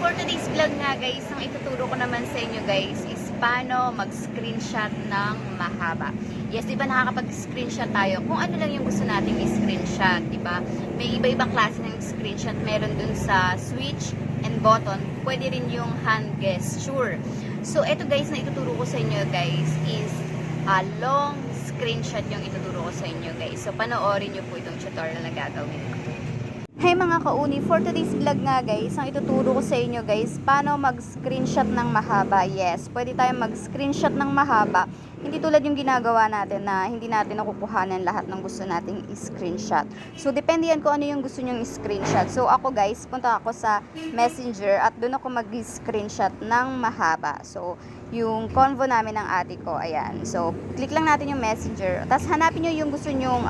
for today's vlog nga guys, ang ituturo ko naman sa inyo guys is paano mag-screenshot ng mahaba. Yes, di ba nakakapag-screenshot tayo kung ano lang yung gusto nating i-screenshot, di ba? May iba-ibang klase ng screenshot, meron dun sa switch and button, pwede rin yung hand gesture. So, eto guys na ituturo ko sa inyo guys is a long screenshot yung ituturo ko sa inyo guys. So, panoorin nyo po itong tutorial na gagawin ko. Hey mga kauni, for today's vlog nga guys, ang ituturo ko sa inyo guys, paano mag-screenshot ng mahaba. Yes, pwede tayong mag-screenshot ng mahaba. Hindi tulad yung ginagawa natin na hindi natin nakukuhanan lahat ng gusto nating i-screenshot. So, depende yan kung ano yung gusto nyong i-screenshot. So, ako guys, punta ako sa Messenger at doon ako mag-screenshot ng mahaba. So, yung convo namin ng ate ko, ayan. So, click lang natin yung Messenger. Tapos, hanapin nyo yung gusto nyong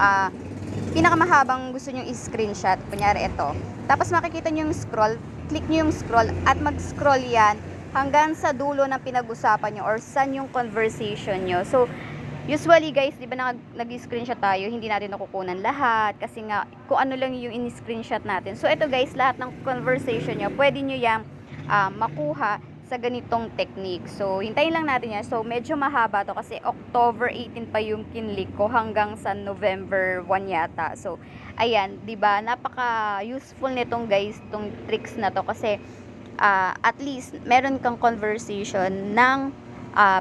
pinakamahabang gusto nyo i-screenshot. Kunyari ito. Tapos, makikita nyo yung scroll. Click nyo yung scroll at mag-scroll yan hanggang sa dulo ng pinag-usapan nyo or saan yung conversation nyo. So, usually guys, di ba nag-screenshot tayo, hindi natin nakukunan lahat kasi nga kung ano lang yung in-screenshot natin. So, ito guys, lahat ng conversation nyo, pwede nyo yung makuha sa ganitong technique. So, hintayin lang natin yan. So, medyo mahaba to kasi October 18 pa yung kinlik ko hanggang sa November 1 yata. So, ayan, di ba? Napaka-useful nitong guys, itong tricks na to kasi at least meron kang conversation ng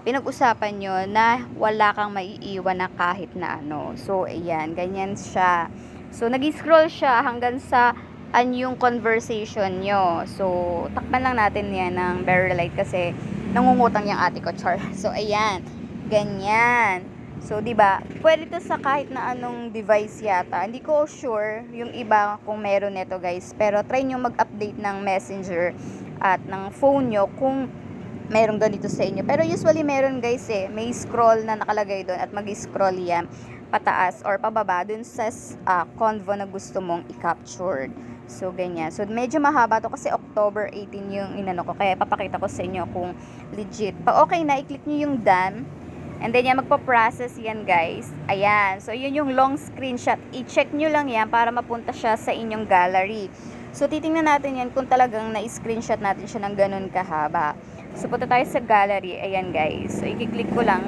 pinag-usapan nyo na wala kang maiiwan na kahit na ano. So, ayan, ganyan siya. So, nag-scroll siya hanggang sa yung conversation nyo. So, takpan lang natin yan ng very light kasi nangungutang yung ate ko, char. So, ayan, ganyan. So, di ba? Pwede to sa kahit na anong device yata. Hindi ko sure yung iba kung meron nito, guys. Pero try nyo mag-update ng Messenger at ng phone nyo kung merong ganito sa inyo. Pero usually meron, guys, eh. May scroll na nakalagay doon at mag-scroll yan pataas or pababa dun sa convo na gusto mong i-capture. So, ganyan. So, medyo mahaba to kasi October 18 yung inano ko. Kaya papakita ko sa inyo kung legit. Pag okay na, i-click nyo yung done. And then yan, magpo-process yan guys. Ayan. So, yun yung long screenshot. I-check nyo lang yan para mapunta siya sa inyong gallery. So, titingnan natin yan kung talagang na-screenshot natin siya ng ganun kahaba. So, punta tayo sa gallery. Ayan guys. So, i-click ko lang.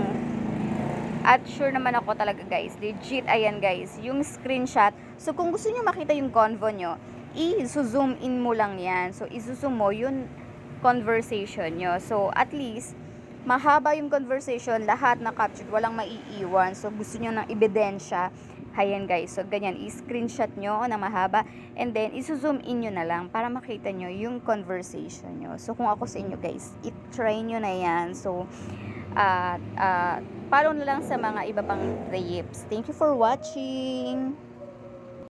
At sure naman ako talaga guys. Legit. Ayan guys. Yung screenshot. So, kung gusto nyo makita yung convo nyo, i-zoom in mo lang yan. So, i-zoom mo yung conversation nyo. So, at least, mahaba yung conversation, lahat na captured, walang maiiwan. So, gusto nyo ng ebidensya. Ayan guys. So, ganyan. I-screenshot nyo na mahaba. And then, i-zoom in nyo na lang para makita nyo yung conversation nyo. So, kung ako sa inyo guys, i-try nyo na yan. So, follow na lang sa mga iba pang tips. Thank you for watching.